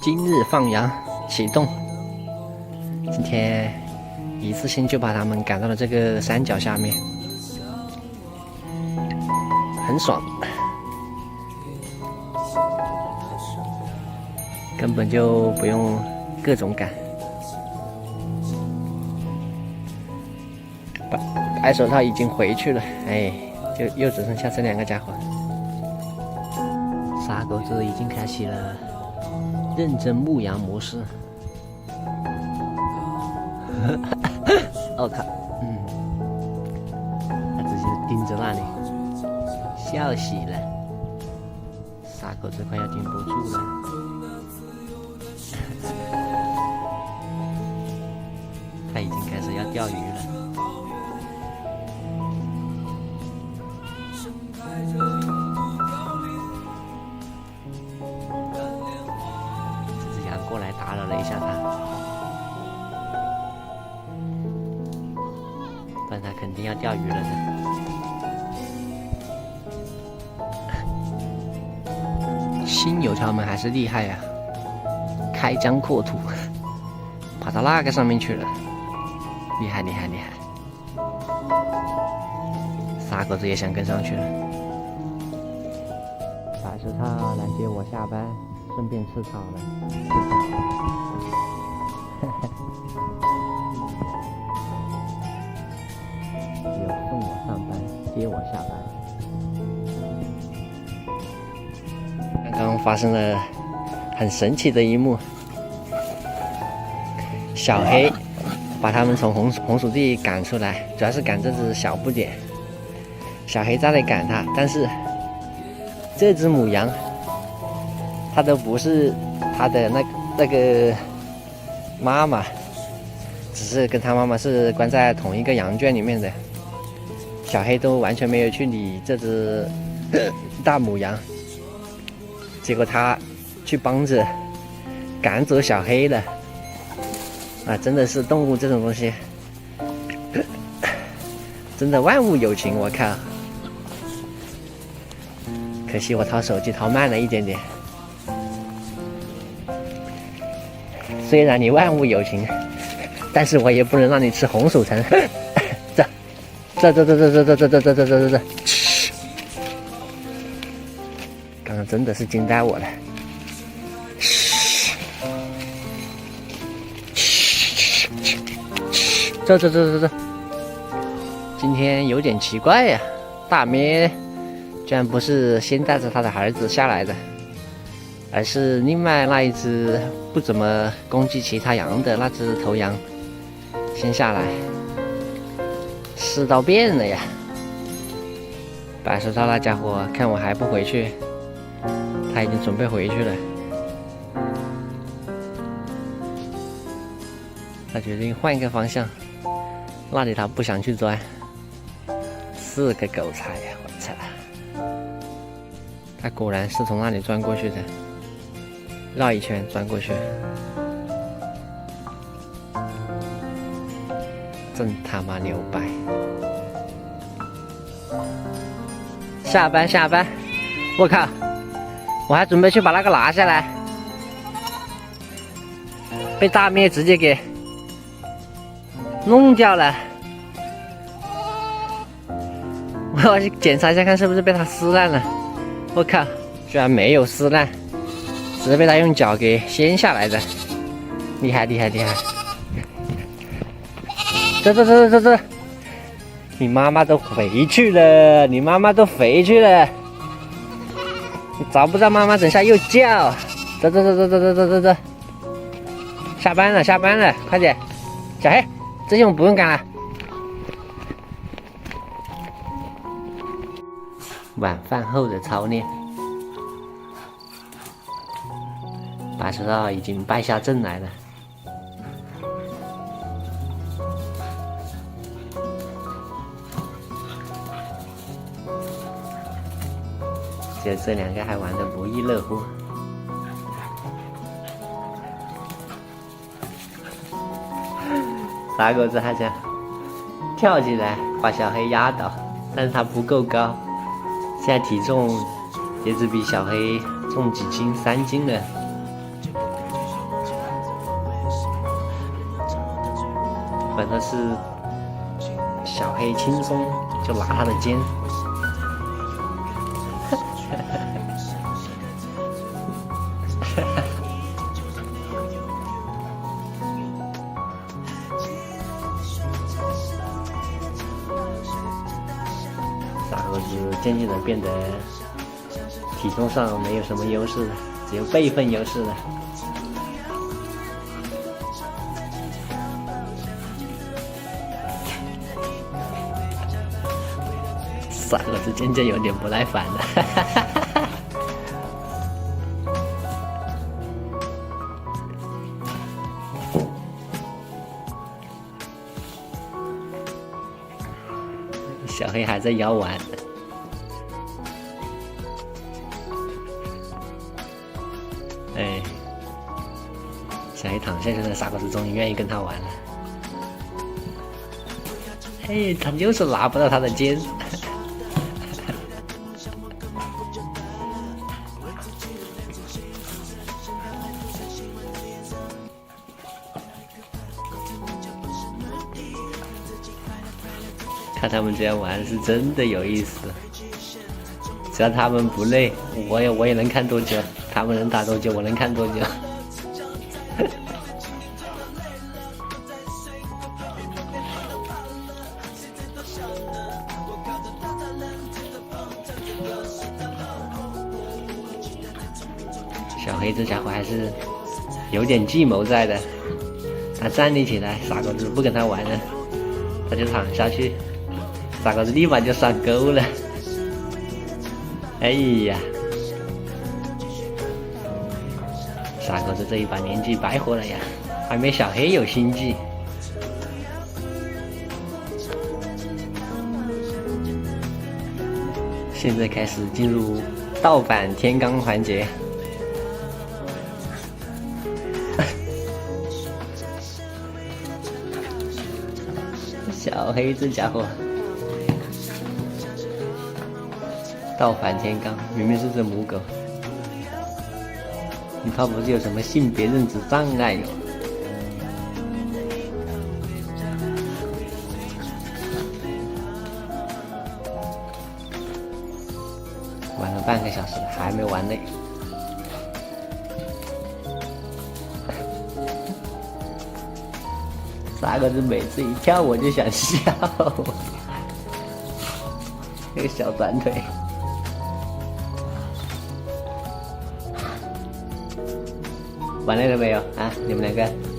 今日放羊启动，今天一次性就把他们赶到了这个山脚下面，很爽，根本就不用各种赶。白手套已经回去了，哎，就又只剩下这两个家伙。傻狗子已经开启了认真牧羊模式。我靠，他直接盯着那里，笑死了。傻狗子快要顶不住了。他已经开始要钓鱼了。这只羊过来打扰了一下他，不然他肯定要钓鱼了的。新油条们还是厉害呀，开疆扩土，跑到那个上面去了，厉害厉害厉害！傻狗子也想跟上去了。白石头来接我下班，顺便吃草了。有送我上班，接我下班。刚刚发生了很神奇的一幕，小黑把他们从红薯地赶出来，主要是赶这只小不点。小黑在那里赶它，但是这只母羊，它都不是它的那个妈妈，只是跟它妈妈是关在同一个羊圈里面的。小黑都完全没有去理这只大母羊，结果它去帮着赶走小黑了。啊，真的是动物这种东西，真的万物有情，我靠！可惜我掏手机掏慢了一点点。虽然你万物有情，但是我也不能让你吃红薯藤。这，刚刚真的是惊呆我了。这，今天有点奇怪呀，大咩居然不是先带着他的儿子下来的，而是另外那一只不怎么攻击其他羊的那只头羊先下来，世道变了呀！白手套那家伙看我还不回去，他已经准备回去了。他决定换一个方向，那里他不想去钻，是个狗才呀！我操！他果然是从那里钻过去的，绕一圈钻过去，真他妈牛掰！下班！我靠！我还准备去把那个拿下来，被大咩直接给弄掉了。我要去检查一下，看是不是被他撕烂了。我靠，居然没有撕烂，只是被他用脚给掀下来的，厉害！这，你妈妈都回去了，你找不到妈妈，等下又叫。这，下班了，快点，小黑，这些我们不用赶了。晚饭后的操练，白手套已经败下阵来了。这两个还玩得不亦乐乎。傻狗子还想跳起来把小黑压倒，但是他不够高，现在体重也只比小黑重几斤，3斤了。本来是小黑轻松就拿他的肩。傻猴子渐渐的变得体重上没有什么优势了，只有辈分优势了。傻猴子渐渐有点不耐烦了。小黑还在摇碗，哎，小黑躺下去了，傻狗子终于愿意跟他玩了。哎，他就是拿不到他的肩。看他们这样玩是真的有意思，只要他们不累，我也能看多久，他们能打多久，我能看多久。小黑这家伙还是有点计谋在的，他站立起来，傻狗子不跟他玩了，他就躺下去。傻狗子立马就上钩了，哎呀，傻狗子这一把年纪白活了呀，还没小黑有心计。现在开始进入盗版天罡环节。小黑这家伙倒反天罡，明明是只母狗，他不是有什么性别认知障碍哟？玩了半个小时还没玩累。傻狗子每次一跳我就想笑，那个小短腿。玩累了没有啊？你们两个？